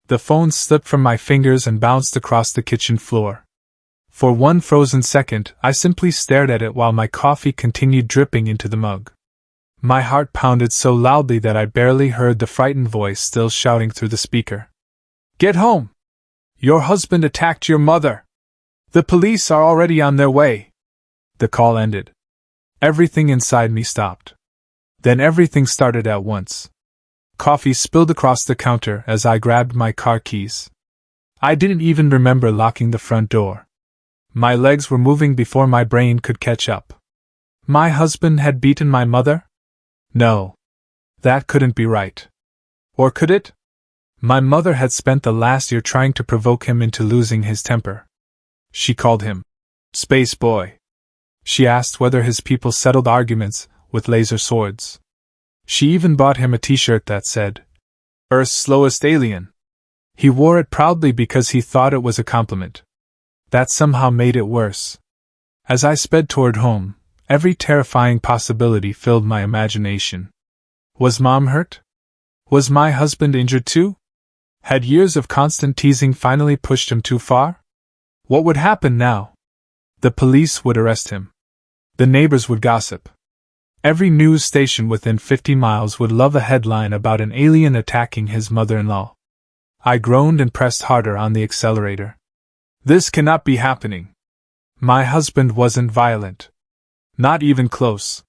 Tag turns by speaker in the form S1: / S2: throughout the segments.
S1: The phone slipped from my fingers and bounced across the kitchen floor. For one frozen second, I simply stared at it while my coffee continued dripping into the mug. My heart pounded so loudly that I barely heard the frightened voice still shouting through the speaker. "Get home! Your husband attacked your mother! The police are already on their way!" The call ended. Everything inside me stopped. Then everything started at once. Coffee spilled across the counter as I grabbed my car keys. I didn't even remember locking the front door. My legs were moving before my brain could catch up. My husband had beaten my mother? No. That couldn't be right. Or could it? My mother had spent the last year trying to provoke him into losing his temper. She called him Space Boy. She asked whether his people settled arguments with laser swords. She even bought him a t-shirt that said, "Earth's slowest alien." He wore it proudly because he thought it was a compliment. That somehow made it worse. As I sped toward home, every terrifying possibility filled my imagination. Was Mom hurt? Was my husband injured too? Had years of constant teasing finally pushed him too far? What would happen now? The police would arrest him. The neighbors would gossip. Every news station within 50 miles would love a headline about an alien attacking his mother-in-law. I groaned and pressed harder on the accelerator. This cannot be happening. My husband wasn't violent. Not even close.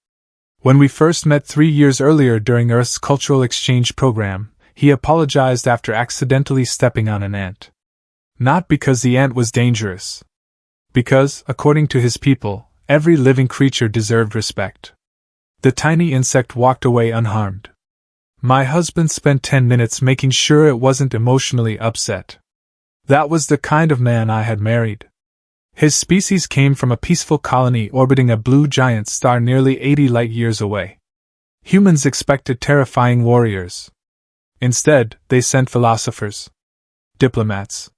S1: When we first met 3 years earlier during Earth's cultural exchange program, he apologized after accidentally stepping on an ant. Not because the ant was dangerous. Because, according to his people, every living creature deserved respect. The tiny insect walked away unharmed. My husband spent 10 minutes making sure it wasn't emotionally upset. That was the kind of man I had married. His species came from a peaceful colony orbiting a blue giant star nearly 80 light-years away. Humans expected terrifying warriors. Instead, they sent philosophers, diplomats,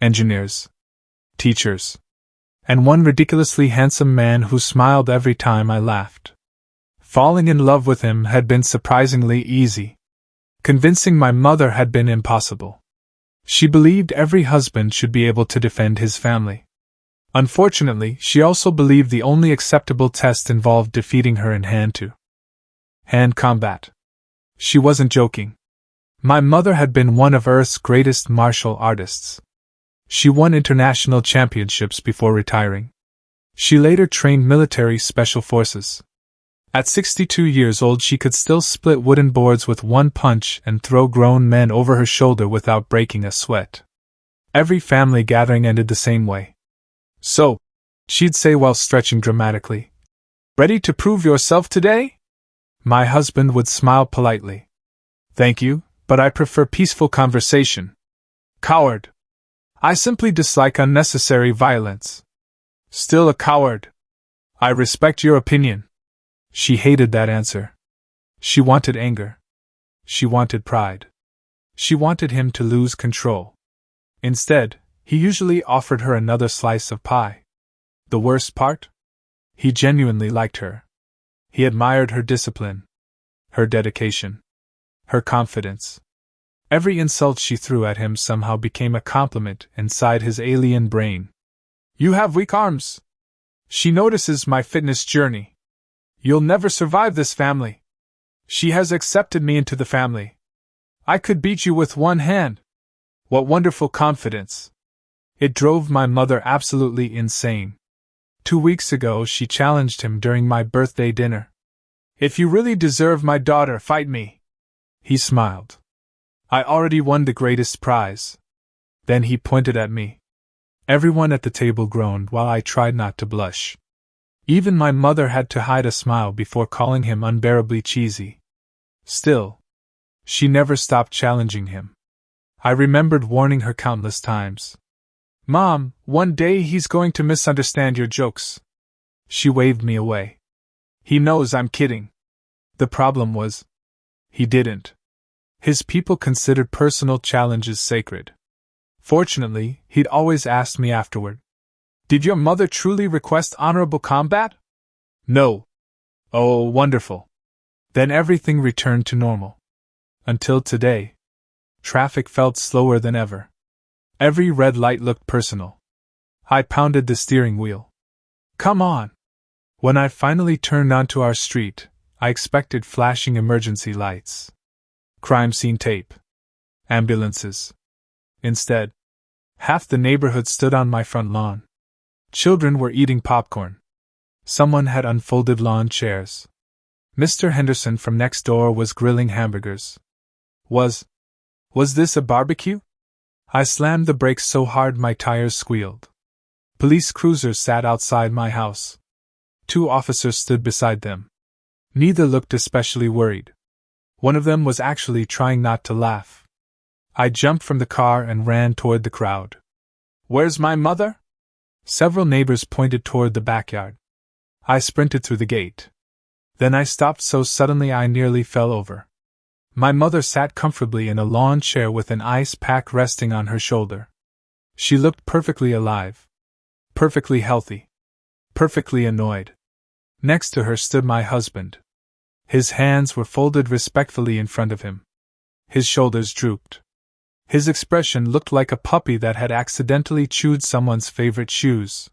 S1: engineers, teachers, and one ridiculously handsome man who smiled every time I laughed. Falling in love with him had been surprisingly easy. Convincing my mother had been impossible. She believed every husband should be able to defend his family. Unfortunately, she also believed the only acceptable test involved defeating her in hand-to-hand combat. She wasn't joking. My mother had been one of Earth's greatest martial artists. She won international championships before retiring. She later trained military special forces. At 62 years old, she could still split wooden boards with one punch and throw grown men over her shoulder without breaking a sweat. Every family gathering ended the same way. "So," she'd say while stretching dramatically, "ready to prove yourself today?" My husband would smile politely. "Thank you, but I prefer peaceful conversation." "Coward. I simply dislike unnecessary violence." "Still a coward. I respect your opinion." She hated that answer. She wanted anger. She wanted pride. She wanted him to lose control. Instead, he usually offered her another slice of pie. The worst part? He genuinely liked her. He admired her discipline, her dedication, her confidence. Every insult she threw at him somehow became a compliment inside his alien brain. "You have weak arms. She notices my fitness journey. You'll never survive this family. She has accepted me into the family. I could beat you with one hand." What wonderful confidence. It drove my mother absolutely insane. 2 weeks ago, she challenged him during my birthday dinner. "If you really deserve my daughter, fight me." He smiled. "I already won the greatest prize." Then he pointed at me. Everyone at the table groaned while I tried not to blush. Even my mother had to hide a smile before calling him unbearably cheesy. Still, she never stopped challenging him. I remembered warning her countless times. "Mom, one day he's going to misunderstand your jokes." She waved me away. "He knows I'm kidding." The problem was, he didn't. His people considered personal challenges sacred. Fortunately, he'd always asked me afterward, "Did your mother truly request honorable combat?" "No." "Oh, wonderful." Then everything returned to normal. Until today. Traffic felt slower than ever. Every red light looked personal. I pounded the steering wheel. Come on! When I finally turned onto our street, I expected flashing emergency lights, crime scene tape, ambulances. Instead, half the neighborhood stood on my front lawn. Children were eating popcorn. Someone had unfolded lawn chairs. Mr. Henderson from next door was grilling hamburgers. Was this a barbecue? I slammed the brakes so hard my tires squealed. Police cruisers sat outside my house. 2 officers stood beside them. Neither looked especially worried. One of them was actually trying not to laugh. I jumped from the car and ran toward the crowd. Where's my mother? Several neighbors pointed toward the backyard. I sprinted through the gate. Then I stopped so suddenly I nearly fell over. My mother sat comfortably in a lawn chair with an ice pack resting on her shoulder. She looked perfectly alive. Perfectly healthy. Perfectly annoyed. Next to her stood my husband. His hands were folded respectfully in front of him. His shoulders drooped. His expression looked like a puppy that had accidentally chewed someone's favorite shoes.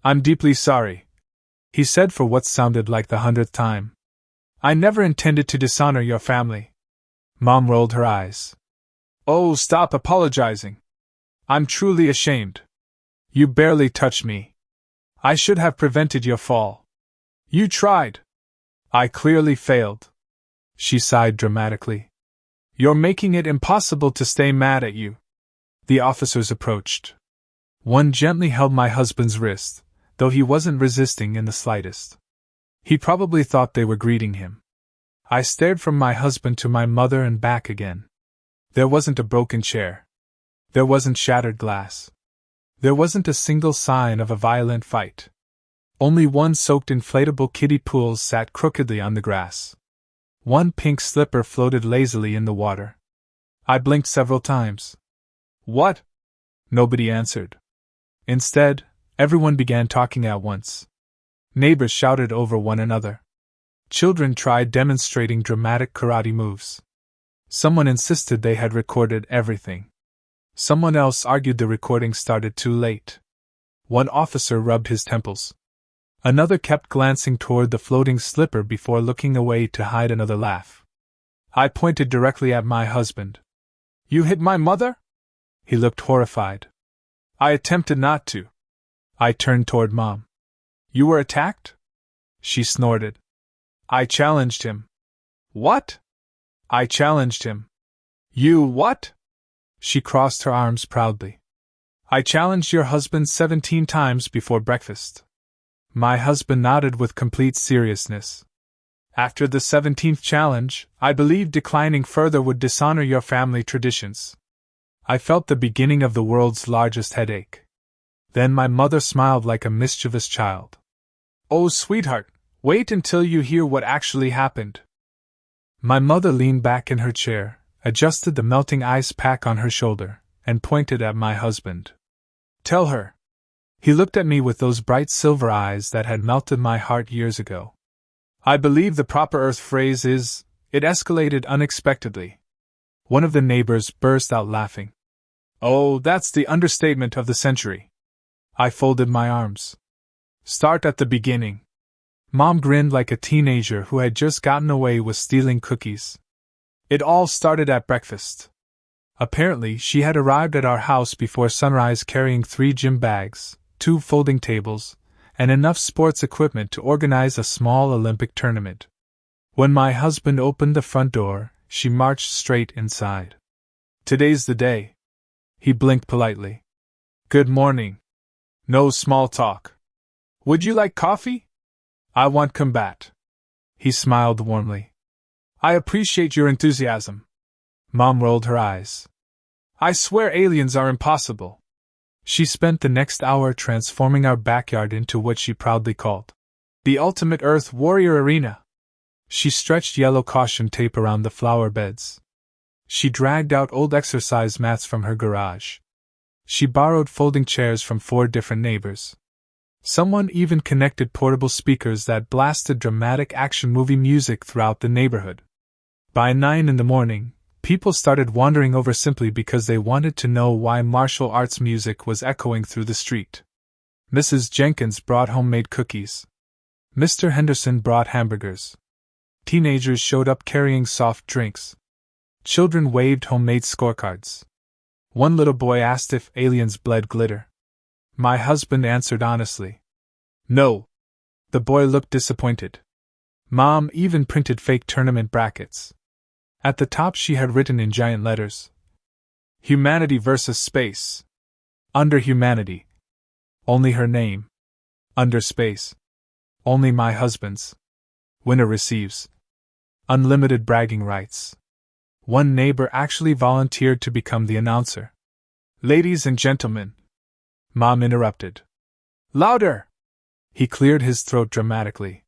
S1: I'm deeply sorry, he said for what sounded like the 100th time. I never intended to dishonor your family. Mom rolled her eyes. Oh, stop apologizing. I'm truly ashamed. You barely touched me. I should have prevented your fall. You tried. I clearly failed. She sighed dramatically. You're making it impossible to stay mad at you. The officers approached. One gently held my husband's wrist, though he wasn't resisting in the slightest. He probably thought they were greeting him. I stared from my husband to my mother and back again. There wasn't a broken chair. There wasn't shattered glass. There wasn't a single sign of a violent fight. Only one soaked inflatable kiddie pool sat crookedly on the grass. One pink slipper floated lazily in the water. I blinked several times. What? Nobody answered. Instead, everyone began talking at once. Neighbors shouted over one another. Children tried demonstrating dramatic karate moves. Someone insisted they had recorded everything. Someone else argued the recording started too late. One officer rubbed his temples. Another kept glancing toward the floating slipper before looking away to hide another laugh. I pointed directly at my husband. You hit my mother? He looked horrified. I attempted not to. I turned toward Mom. You were attacked? She snorted. I challenged him. What? I challenged him. You what? She crossed her arms proudly. I challenged your husband 17 times before breakfast. My husband nodded with complete seriousness. After the 17th challenge, I believed declining further would dishonor your family traditions. I felt the beginning of the world's largest headache. Then my mother smiled like a mischievous child. Oh, sweetheart, wait until you hear what actually happened. My mother leaned back in her chair, adjusted the melting ice pack on her shoulder, and pointed at my husband. Tell her. He looked at me with those bright silver eyes that had melted my heart years ago. I believe the proper Earth phrase is, it escalated unexpectedly. One of the neighbors burst out laughing. Oh, that's the understatement of the century. I folded my arms. Start at the beginning. Mom grinned like a teenager who had just gotten away with stealing cookies. It all started at breakfast. Apparently, she had arrived at our house before sunrise carrying 3 gym bags, 2 folding tables, and enough sports equipment to organize a small Olympic tournament. When my husband opened the front door, she marched straight inside. Today's the day. He blinked politely. Good morning. No small talk. Would you like coffee? I want combat. He smiled warmly. I appreciate your enthusiasm. Mom rolled her eyes. I swear aliens are impossible. She spent the next hour transforming our backyard into what she proudly called the ultimate Earth Warrior Arena. She stretched yellow caution tape around the flower beds. She dragged out old exercise mats from her garage. She borrowed folding chairs from 4 different neighbors. Someone even connected portable speakers that blasted dramatic action movie music throughout the neighborhood. By 9 in the morning, People started wandering over simply because they wanted to know why martial arts music was echoing through the street. Mrs. Jenkins brought homemade cookies. Mr. Henderson brought hamburgers. Teenagers showed up carrying soft drinks. Children waved homemade scorecards. One little boy asked if aliens bled glitter. My husband answered honestly, "No." The boy looked disappointed. Mom even printed fake tournament brackets. At the top she had written in giant letters, "Humanity versus Space." Under humanity, only her name. Under space, only my husband's. Winner receives unlimited bragging rights. One neighbor actually volunteered to become the announcer. "Ladies and gentlemen," Mom interrupted. "Louder!" He cleared his throat dramatically.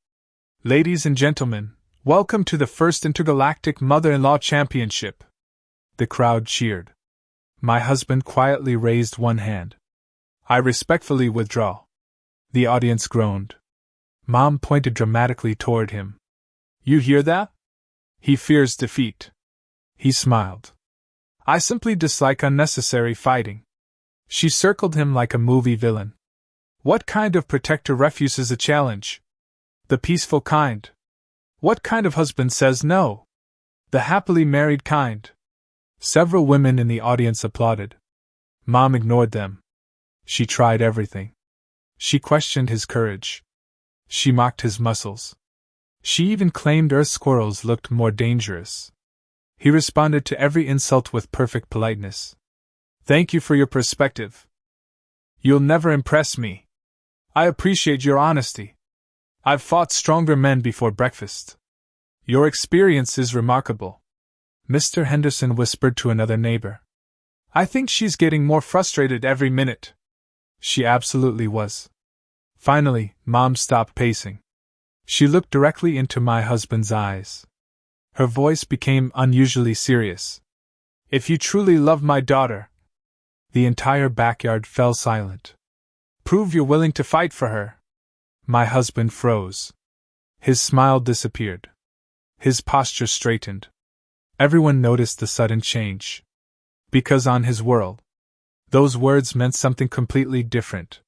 S1: "Ladies and gentlemen, welcome to the first Intergalactic Mother-in-Law Championship." The crowd cheered. My husband quietly raised one hand. "I respectfully withdraw." The audience groaned. Mom pointed dramatically toward him. "You hear that? He fears defeat." He smiled. "I simply dislike unnecessary fighting." She circled him like a movie villain. "What kind of protector refuses a challenge? The peaceful kind. What kind of husband says no? The happily married kind." Several women in the audience applauded. Mom ignored them. She tried everything. She questioned his courage. She mocked his muscles. She even claimed Earth squirrels looked more dangerous. He responded to every insult with perfect politeness. "Thank you for your perspective. You'll never impress me. I appreciate your honesty. I've fought stronger men before breakfast. Your experience is remarkable." Mr. Henderson whispered to another neighbor. "I think she's getting more frustrated every minute." She absolutely was. Finally, Mom stopped pacing. She looked directly into my husband's eyes. Her voice became unusually serious. "If you truly love my daughter..." The entire backyard fell silent. "Prove you're willing to fight for her." My husband froze. His smile disappeared. His posture straightened. Everyone noticed the sudden change. Because on his world, those words meant something completely different.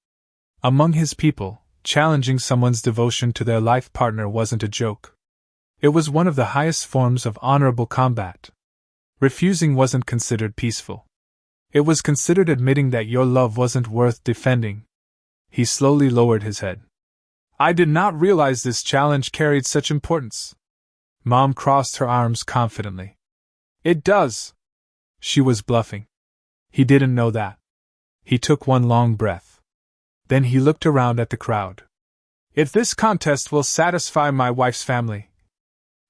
S1: Among his people, challenging someone's devotion to their life partner wasn't a joke. It was one of the highest forms of honorable combat. Refusing wasn't considered peaceful. It was considered admitting that your love wasn't worth defending. He slowly lowered his head. "I did not realize this challenge carried such importance." Mom crossed her arms confidently. "It does." She was bluffing. He didn't know that. He took one long breath. Then he looked around at the crowd. "If this contest will satisfy my wife's family..."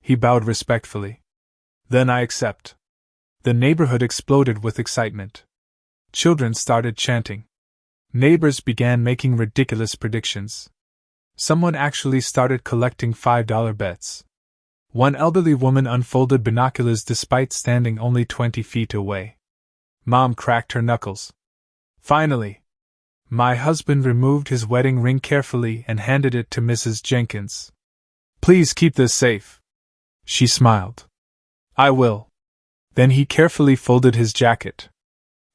S1: He bowed respectfully. "Then I accept." The neighborhood exploded with excitement. Children started chanting. Neighbors began making ridiculous predictions. Someone actually started collecting $5 bets. One elderly woman unfolded binoculars despite standing only 20 feet away. Mom cracked her knuckles. Finally, my husband removed his wedding ring carefully and handed it to Mrs. Jenkins. "Please keep this safe." She smiled. "I will." Then he carefully folded his jacket,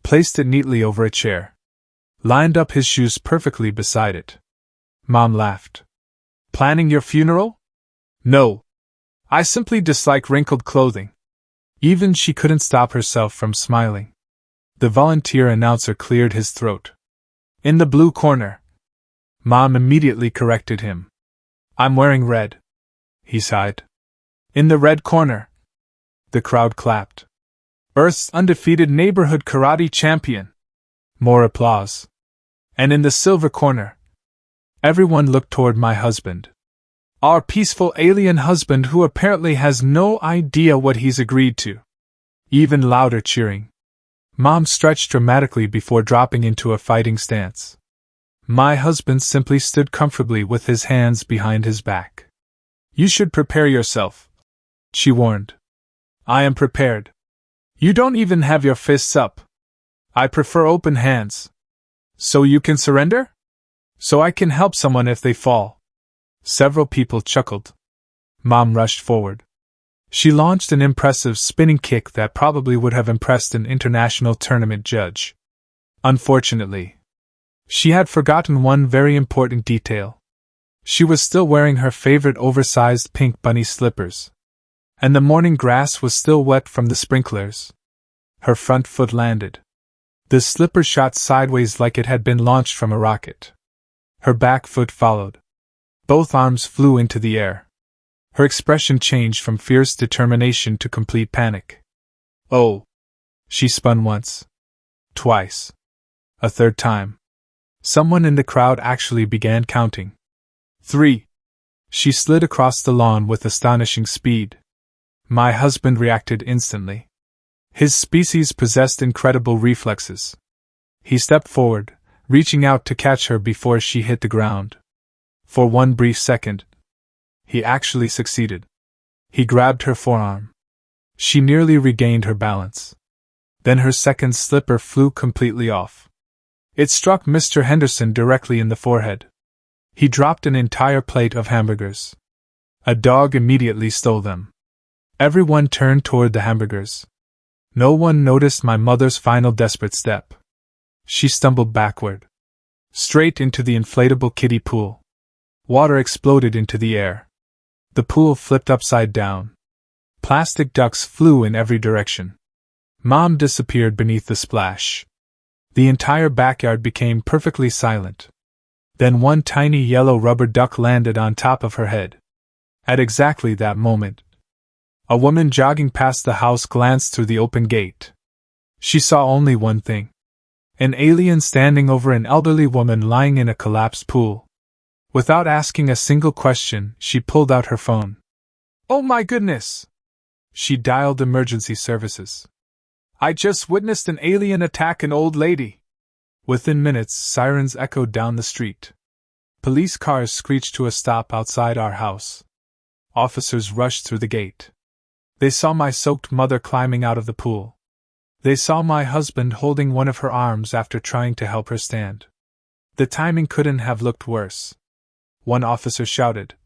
S1: placed it neatly over a chair, lined up his shoes perfectly beside it. Mom laughed. "Planning your funeral?" "No. I simply dislike wrinkled clothing." Even she couldn't stop herself from smiling. The volunteer announcer cleared his throat. "In the blue corner." Mom immediately corrected him. "I'm wearing red." He sighed. "In the red corner." The crowd clapped. "Earth's undefeated neighborhood karate champion." More applause. "And in the silver corner." Everyone looked toward my husband. "Our peaceful alien husband who apparently has no idea what he's agreed to." Even louder cheering. Mom stretched dramatically before dropping into a fighting stance. My husband simply stood comfortably with his hands behind his back. "You should prepare yourself," she warned. "I am prepared." "You don't even have your fists up." "I prefer open hands." "So you can surrender?" "So I can help someone if they fall." Several people chuckled. Mom rushed forward. She launched an impressive spinning kick that probably would have impressed an international tournament judge. Unfortunately, she had forgotten one very important detail. She was still wearing her favorite oversized pink bunny slippers. And the morning grass was still wet from the sprinklers. Her front foot landed. The slipper shot sideways like it had been launched from a rocket. Her back foot followed. Both arms flew into the air. Her expression changed from fierce determination to complete panic. Oh! She spun once. Twice. A third time. Someone in the crowd actually began counting. 3. She slid across the lawn with astonishing speed. My husband reacted instantly. His species possessed incredible reflexes. He stepped forward, reaching out to catch her before she hit the ground. For one brief second, he actually succeeded. He grabbed her forearm. She nearly regained her balance. Then her second slipper flew completely off. It struck Mr. Henderson directly in the forehead. He dropped an entire plate of hamburgers. A dog immediately stole them. Everyone turned toward the hamburgers. No one noticed my mother's final desperate step. She stumbled backward. Straight into the inflatable kiddie pool. Water exploded into the air. The pool flipped upside down. Plastic ducks flew in every direction. Mom disappeared beneath the splash. The entire backyard became perfectly silent. Then one tiny yellow rubber duck landed on top of her head. At exactly that moment, a woman jogging past the house glanced through the open gate. She saw only one thing. An alien standing over an elderly woman lying in a collapsed pool. Without asking a single question, she pulled out her phone. Oh my goodness! She dialed emergency services. I just witnessed an alien attack an old lady. Within minutes, sirens echoed down the street. Police cars screeched to a stop outside our house. Officers rushed through the gate. They saw my soaked mother climbing out of the pool. They saw my husband holding one of her arms after trying to help her stand. The timing couldn't have looked worse. One officer shouted,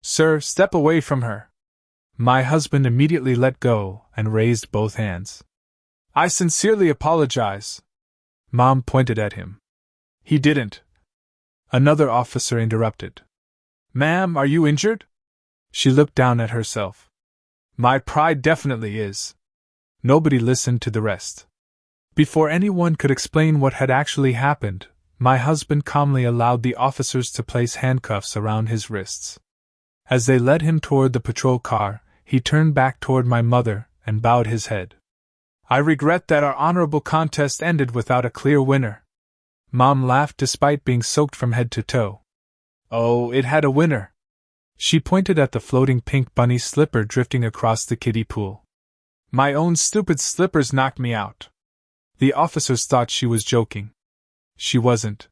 S1: "Sir, step away from her." My husband immediately let go and raised both hands. I sincerely apologize. Mom pointed at him. He didn't. Another officer interrupted. Ma'am, are you injured? She looked down at herself. My pride definitely is. Nobody listened to the rest. Before anyone could explain what had actually happened, my husband calmly allowed the officers to place handcuffs around his wrists. As they led him toward the patrol car, he turned back toward my mother and bowed his head. I regret that our honorable contest ended without a clear winner. Mom laughed despite being soaked from head to toe. Oh, it had a winner. She pointed at the floating pink bunny slipper drifting across the kiddie pool. My own stupid slippers knocked me out. The officers thought she was joking. She wasn't.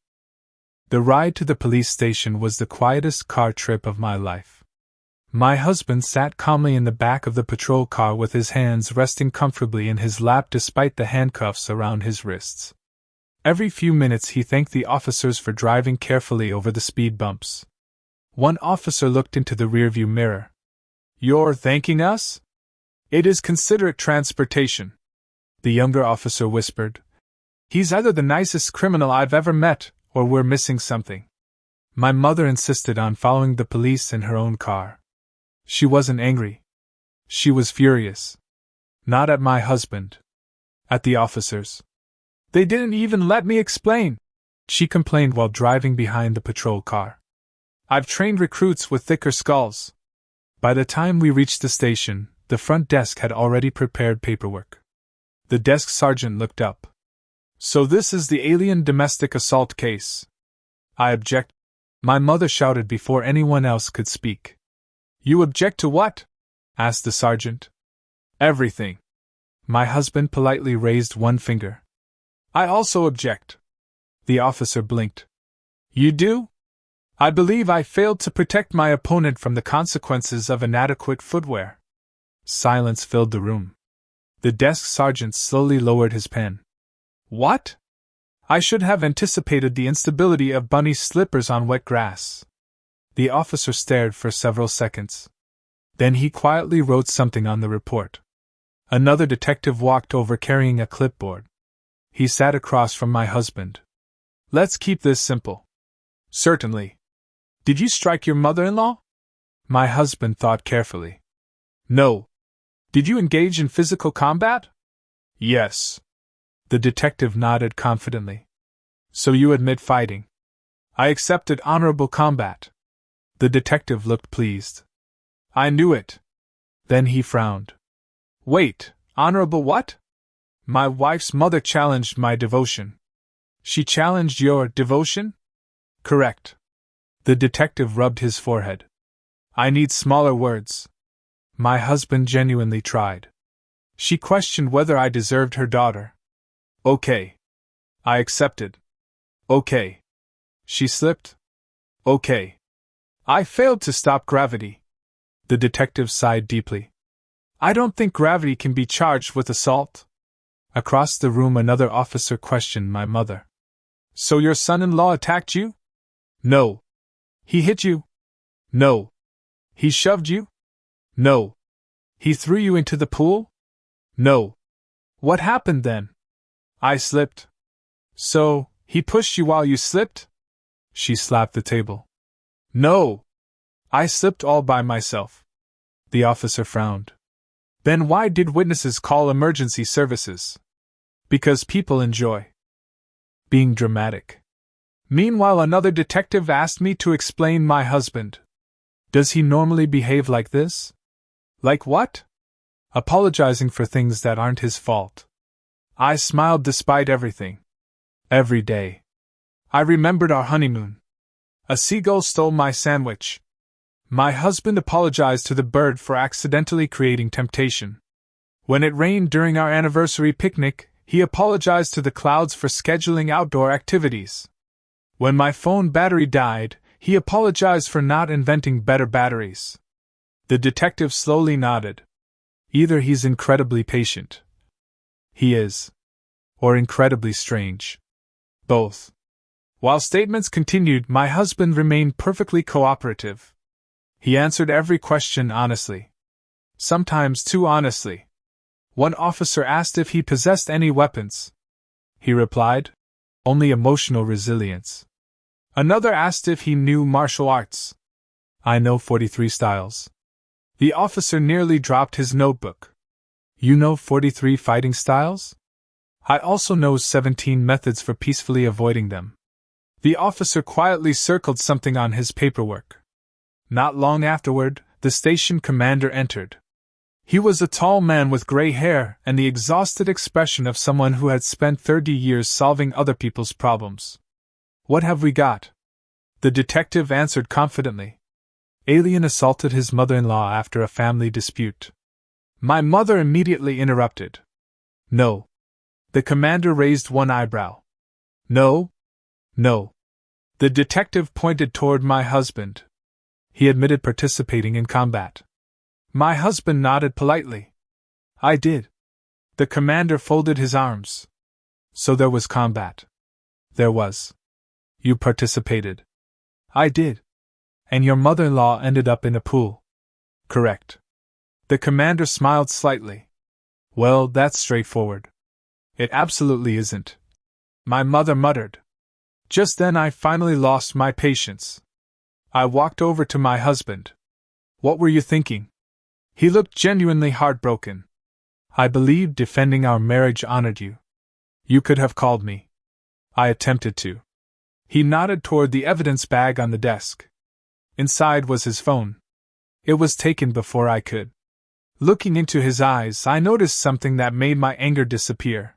S1: The ride to the police station was the quietest car trip of my life. My husband sat calmly in the back of the patrol car with his hands resting comfortably in his lap despite the handcuffs around his wrists. Every few minutes he thanked the officers for driving carefully over the speed bumps. One officer looked into the rearview mirror. You're thanking us? It is considerate transportation. The younger officer whispered. He's either the nicest criminal I've ever met, or we're missing something. My mother insisted on following the police in her own car. She wasn't angry. She was furious. Not at my husband. At the officers. They didn't even let me explain, she complained while driving behind the patrol car. I've trained recruits with thicker skulls. By the time we reached the station, the front desk had already prepared paperwork. The desk sergeant looked up. So this is the alien domestic assault case. I object. My mother shouted before anyone else could speak. You object to what? Asked the sergeant. Everything. My husband politely raised one finger. I also object. The officer blinked. You do? I believe I failed to protect my opponent from the consequences of inadequate footwear. Silence filled the room. The desk sergeant slowly lowered his pen. What? I should have anticipated the instability of Bunny's slippers on wet grass. The officer stared for several seconds. Then he quietly wrote something on the report. Another detective walked over carrying a clipboard. He sat across from my husband. Let's keep this simple. Certainly. Did you strike your mother-in-law? My husband thought carefully. No. Did you engage in physical combat? Yes. The detective nodded confidently. So you admit fighting? I accepted honorable combat. The detective looked pleased. I knew it. Then he frowned. Wait, honorable what? My wife's mother challenged my devotion. She challenged your devotion? Correct. The detective rubbed his forehead. I need smaller words. My husband genuinely tried. She questioned whether I deserved her daughter. Okay. I accepted. Okay. She slipped. Okay. I failed to stop gravity. The detective sighed deeply. I don't think gravity can be charged with assault. Across the room, another officer questioned my mother. So your son-in-law attacked you? No. He hit you? No. He shoved you? No. He threw you into the pool? No. What happened then? I slipped. So, he pushed you while you slipped? She slapped the table. No. I slipped all by myself. The officer frowned. Then why did witnesses call emergency services? Because people enjoy being dramatic. Meanwhile, another detective asked me to explain my husband. Does he normally behave like this? Like what? Apologizing for things that aren't his fault. I smiled despite everything. Every day. I remembered our honeymoon. A seagull stole my sandwich. My husband apologized to the bird for accidentally creating temptation. When it rained during our anniversary picnic, he apologized to the clouds for scheduling outdoor activities. When my phone battery died, he apologized for not inventing better batteries. The detective slowly nodded. Either he's incredibly patient. He is. Or incredibly strange. Both. While statements continued, my husband remained perfectly cooperative. He answered every question honestly. Sometimes too honestly. One officer asked if he possessed any weapons. He replied, only emotional resilience. Another asked if he knew martial arts. I know 43 styles. The officer nearly dropped his notebook. You know 43 fighting styles? I also know 17 methods for peacefully avoiding them. The officer quietly circled something on his paperwork. Not long afterward, the station commander entered. He was a tall man with gray hair and the exhausted expression of someone who had spent 30 years solving other people's problems. What have we got? The detective answered confidently. Alien assaulted his mother-in-law after a family dispute. My mother immediately interrupted. No. The commander raised one eyebrow. No? No. The detective pointed toward my husband. He admitted participating in combat. My husband nodded politely. I did. The commander folded his arms. So there was combat. There was. You participated. I did. And your mother-in-law ended up in a pool. Correct. The commander smiled slightly. Well, that's straightforward. It absolutely isn't. My mother muttered. Just then I finally lost my patience. I walked over to my husband. What were you thinking? He looked genuinely heartbroken. I believed defending our marriage honored you. You could have called me. I attempted to. He nodded toward the evidence bag on the desk. Inside was his phone. It was taken before I could. Looking into his eyes, I noticed something that made my anger disappear.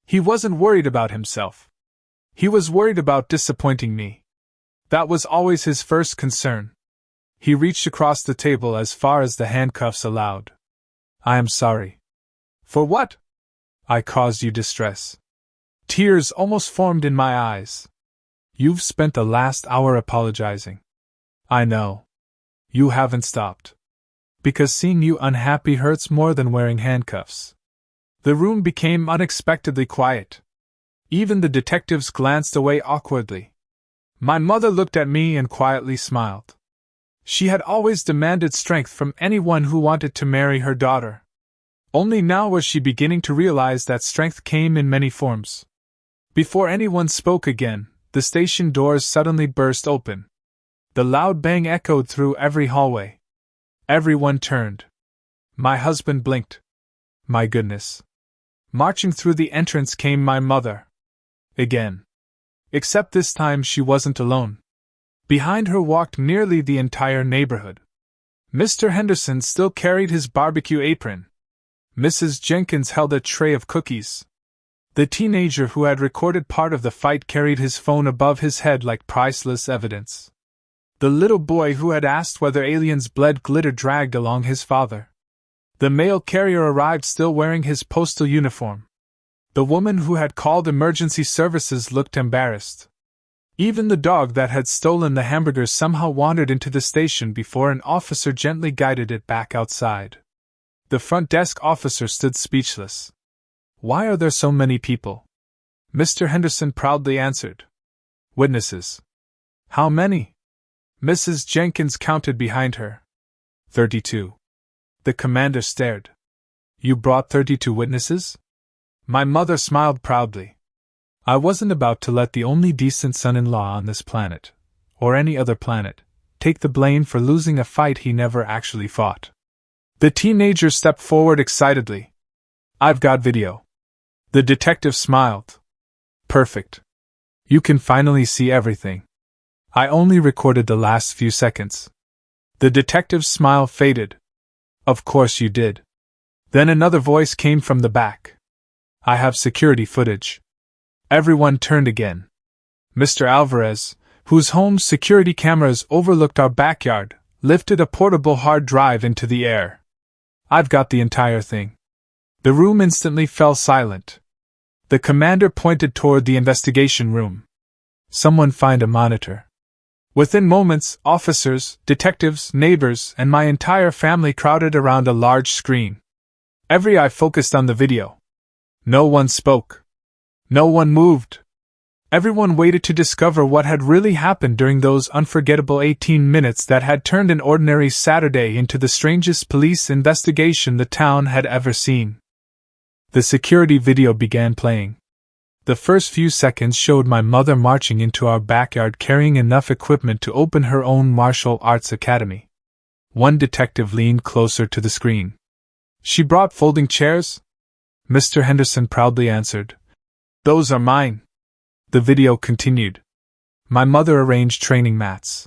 S1: He wasn't worried about himself. He was worried about disappointing me. That was always his first concern. He reached across the table as far as the handcuffs allowed. I am sorry. For what? I caused you distress. Tears almost formed in my eyes. You've spent the last hour apologizing. I know. You haven't stopped. Because seeing you unhappy hurts more than wearing handcuffs. The room became unexpectedly quiet. Even the detectives glanced away awkwardly. My mother looked at me and quietly smiled. She had always demanded strength from anyone who wanted to marry her daughter. Only now was she beginning to realize that strength came in many forms. Before anyone spoke again, the station doors suddenly burst open. The loud bang echoed through every hallway. Everyone turned. My husband blinked. My goodness. Marching through the entrance came my mother. Again. Except this time she wasn't alone. Behind her walked nearly the entire neighborhood. Mr. Henderson still carried his barbecue apron. Mrs. Jenkins held a tray of cookies. The teenager who had recorded part of the fight carried his phone above his head like priceless evidence. The little boy who had asked whether aliens bled glitter dragged along his father. The mail carrier arrived still wearing his postal uniform. The woman who had called emergency services looked embarrassed. Even the dog that had stolen the hamburgers somehow wandered into the station before an officer gently guided it back outside. The front desk officer stood speechless. "Why are there so many people?" Mr. Henderson proudly answered. "Witnesses." "How many?" Mrs. Jenkins counted behind her. 32. The commander stared. "You brought 32 witnesses?" My mother smiled proudly. I wasn't about to let the only decent son-in-law on this planet, or any other planet, take the blame for losing a fight he never actually fought. The teenager stepped forward excitedly. "I've got video." The detective smiled. "Perfect. You can finally see everything. I only recorded the last few seconds." The detective's smile faded. "Of course you did." Then another voice came from the back. "I have security footage." Everyone turned again. Mr. Alvarez, whose home's security cameras overlooked our backyard, lifted a portable hard drive into the air. "I've got the entire thing." The room instantly fell silent. The commander pointed toward the investigation room. "Someone find a monitor." Within moments, officers, detectives, neighbors, and my entire family crowded around a large screen. Every eye focused on the video. No one spoke. No one moved. Everyone waited to discover what had really happened during those unforgettable 18 minutes that had turned an ordinary Saturday into the strangest police investigation the town had ever seen. The security video began playing. The first few seconds showed my mother marching into our backyard carrying enough equipment to open her own martial arts academy. One detective leaned closer to the screen. "She brought folding chairs?" Mr. Henderson proudly answered. "Those are mine." The video continued. My mother arranged training mats,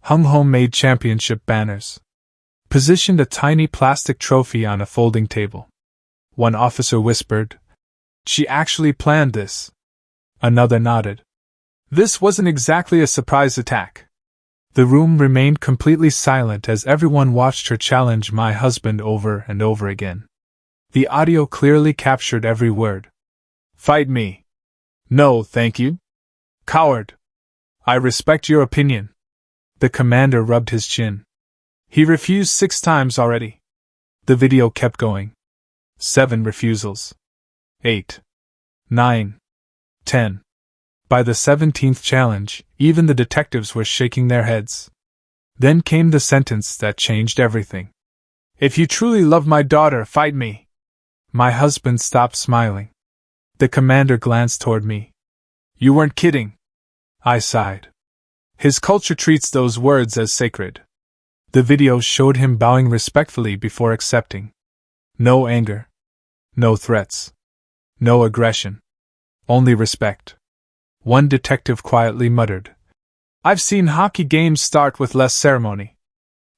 S1: hung homemade championship banners, positioned a tiny plastic trophy on a folding table. One officer whispered, "She actually planned this." Another nodded. This wasn't exactly a surprise attack. The room remained completely silent as everyone watched her challenge my husband over and over again. The audio clearly captured every word. "Fight me." "No, thank you." "Coward." "I respect your opinion." The commander rubbed his chin. "He refused 6 times already." The video kept going. 7 refusals. 8. 9. 10. By the 17th challenge, even the detectives were shaking their heads. Then came the sentence that changed everything. "If you truly love my daughter, fight me." My husband stopped smiling. The commander glanced toward me. "You weren't kidding." I sighed. His culture treats those words as sacred. The video showed him bowing respectfully before accepting. No anger. No threats. No aggression. Only respect. One detective quietly muttered, "I've seen hockey games start with less ceremony."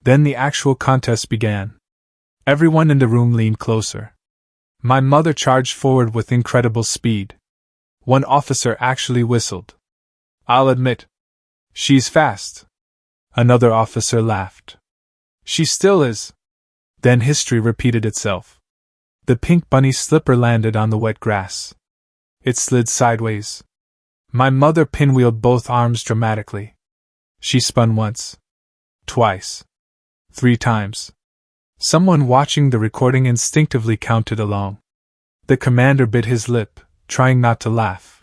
S1: Then the actual contest began. Everyone in the room leaned closer. My mother charged forward with incredible speed. One officer actually whistled. "I'll admit. She's fast." Another officer laughed. "She still is." Then history repeated itself. The pink bunny slipper landed on the wet grass. It slid sideways. My mother pinwheeled both arms dramatically. She spun once. Twice. 3 times. Someone watching the recording instinctively counted along. The commander bit his lip, trying not to laugh.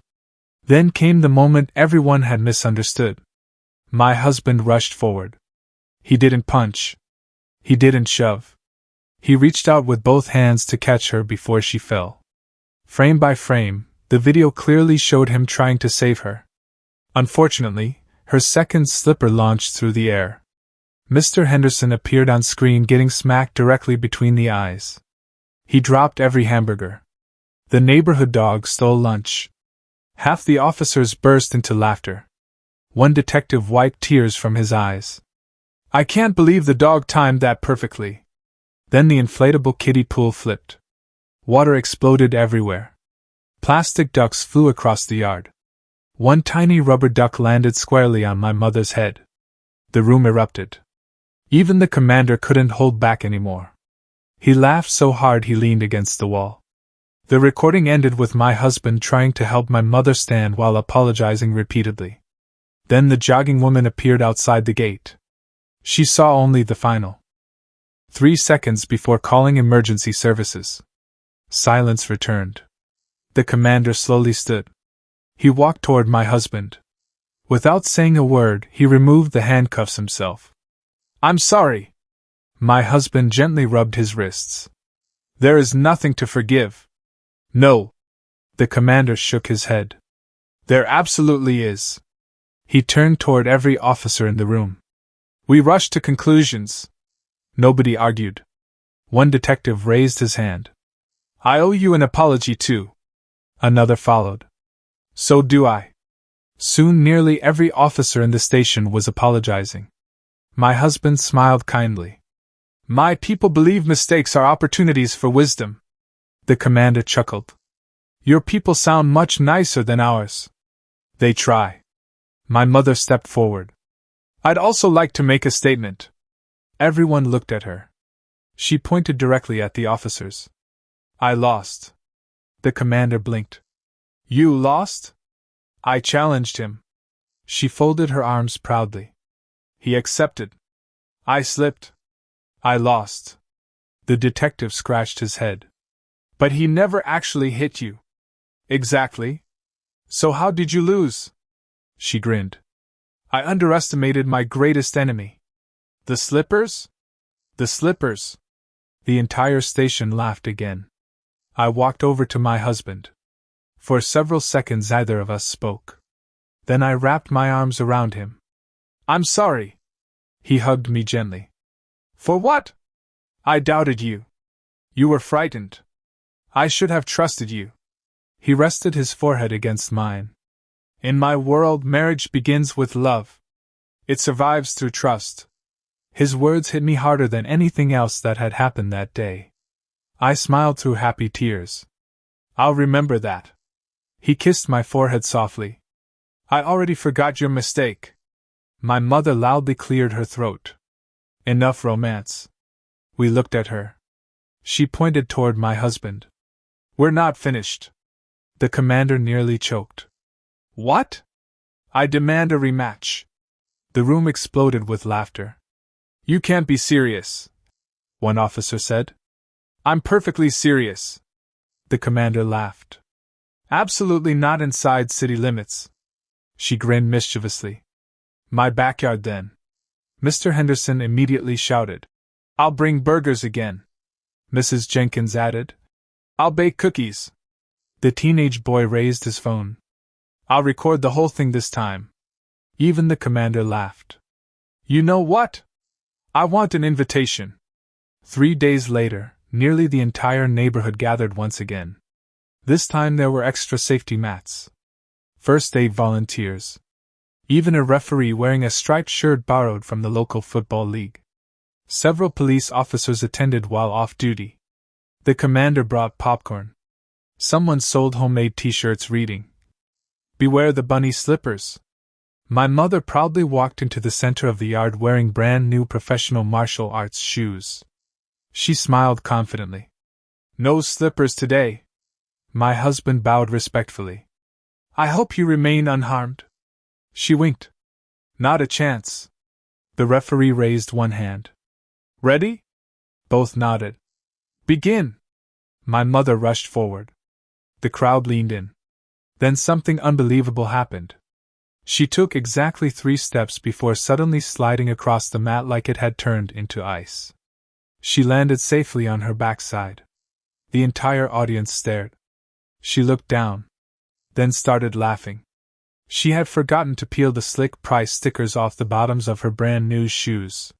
S1: Then came the moment everyone had misunderstood. My husband rushed forward. He didn't punch. He didn't shove. He reached out with both hands to catch her before she fell. Frame by frame, the video clearly showed him trying to save her. Unfortunately, her second slipper launched through the air. Mr. Henderson appeared on screen getting smacked directly between the eyes. He dropped every hamburger. The neighborhood dog stole lunch. Half the officers burst into laughter. One detective wiped tears from his eyes. I can't believe the dog timed that perfectly. Then the inflatable kiddie pool flipped. Water exploded everywhere. Plastic ducks flew across the yard. One tiny rubber duck landed squarely on my mother's head. The room erupted. Even the commander couldn't hold back anymore. He laughed so hard he leaned against the wall. The recording ended with my husband trying to help my mother stand while apologizing repeatedly. Then the jogging woman appeared outside the gate. She saw only the final 3 seconds before calling emergency services. Silence returned. The commander slowly stood. He walked toward my husband. Without saying a word, he removed the handcuffs himself. I'm sorry. My husband gently rubbed his wrists. There is nothing to forgive. No. The commander shook his head. There absolutely is. He turned toward every officer in the room. We rushed to conclusions. Nobody argued. One detective raised his hand. I owe you an apology too. Another followed. So do I. Soon nearly every officer in the station was apologizing. My husband smiled kindly. My people believe mistakes are opportunities for wisdom. The commander chuckled. Your people sound much nicer than ours. They try. My mother stepped forward. I'd also like to make a statement. Everyone looked at her. She pointed directly at the officers. I lost. The commander blinked. You lost? I challenged him. She folded her arms proudly. He accepted. I slipped. I lost. The detective scratched his head. But he never actually hit you. Exactly. So how did you lose? She grinned. I underestimated my greatest enemy. The slippers? The slippers. The entire station laughed again. I walked over to my husband. For several seconds neither of us spoke. Then I wrapped my arms around him. I'm sorry. He hugged me gently. For what? I doubted you. You were frightened. I should have trusted you. He rested his forehead against mine. In my world, marriage begins with love. It survives through trust. His words hit me harder than anything else that had happened that day. I smiled through happy tears. I'll remember that. He kissed my forehead softly. I already forgot your mistake. My mother loudly cleared her throat. Enough romance. We looked at her. She pointed toward my husband. We're not finished. The commander nearly choked. What? I demand a rematch. The room exploded with laughter. You can't be serious, one officer said. I'm perfectly serious. The commander laughed. Absolutely not inside city limits. She grinned mischievously. My backyard then. Mr. Henderson immediately shouted. I'll bring burgers again. Mrs. Jenkins added. I'll bake cookies. The teenage boy raised his phone. I'll record the whole thing this time. Even the commander laughed. You know what? I want an invitation. 3 days later, nearly the entire neighborhood gathered once again. This time there were extra safety mats. First aid volunteers. Even a referee wearing a striped shirt borrowed from the local football league. Several police officers attended while off duty. The commander brought popcorn. Someone sold homemade t-shirts reading, Beware the bunny slippers. My mother proudly walked into the center of the yard wearing brand new professional martial arts shoes. She smiled confidently. No slippers today. My husband bowed respectfully. I hope you remain unharmed. She winked. Not a chance. The referee raised one hand. Ready? Both nodded. Begin! My mother rushed forward. The crowd leaned in. Then something unbelievable happened. She took exactly 3 steps before suddenly sliding across the mat like it had turned into ice. She landed safely on her backside. The entire audience stared. She looked down, then started laughing. She had forgotten to peel the slick price stickers off the bottoms of her brand new shoes.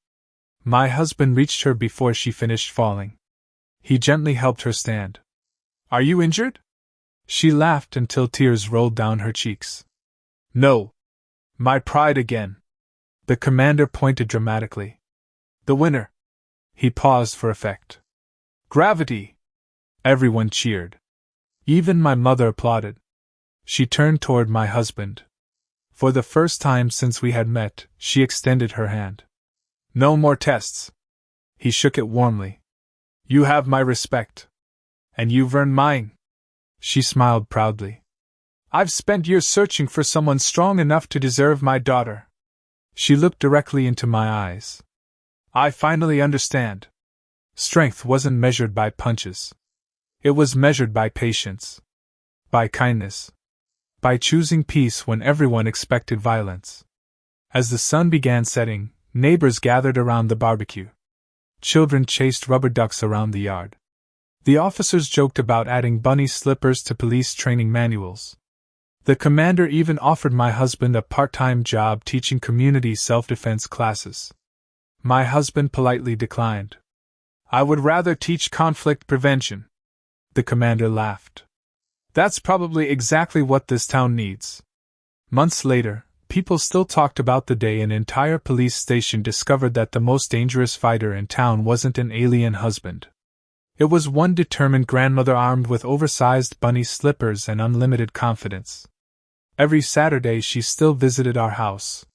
S1: My husband reached her before she finished falling. He gently helped her stand. "Are you injured?" She laughed until tears rolled down her cheeks. "No. My pride again." The commander pointed dramatically. "The winner." He paused for effect. "Gravity!" Everyone cheered. Even my mother applauded. She turned toward my husband. For the first time since we had met, she extended her hand. "No more tests." He shook it warmly. "You have my respect. And you've earned mine." She smiled proudly. "I've spent years searching for someone strong enough to deserve my daughter." She looked directly into my eyes. "I finally understand. Strength wasn't measured by punches. It was measured by patience. By kindness. By choosing peace when everyone expected violence." As the sun began setting, neighbors gathered around the barbecue. Children chased rubber ducks around the yard. The officers joked about adding bunny slippers to police training manuals. The commander even offered my husband a part-time job teaching community self-defense classes. My husband politely declined. "I would rather teach conflict prevention." The commander laughed. "That's probably exactly what this town needs." Months later, people still talked about the day an entire police station discovered that the most dangerous fighter in town wasn't an alien husband. It was one determined grandmother armed with oversized bunny slippers and unlimited confidence. Every Saturday she still visited our house.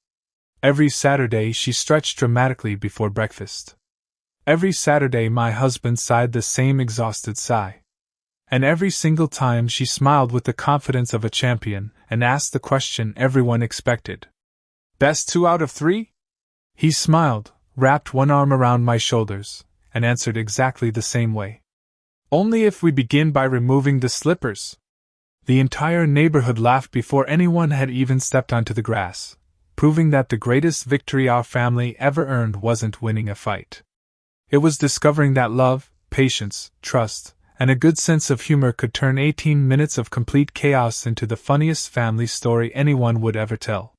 S1: Every Saturday she stretched dramatically before breakfast. Every Saturday my husband sighed the same exhausted sigh. And every single time she smiled with the confidence of a champion and asked the question everyone expected. "Best 2 out of 3?" He smiled, wrapped one arm around my shoulders, and answered exactly the same way. "Only if we begin by removing the slippers." The entire neighborhood laughed before anyone had even stepped onto the grass, proving that the greatest victory our family ever earned wasn't winning a fight. It was discovering that love, patience, trust, and a good sense of humor could turn 18 minutes of complete chaos into the funniest family story anyone would ever tell.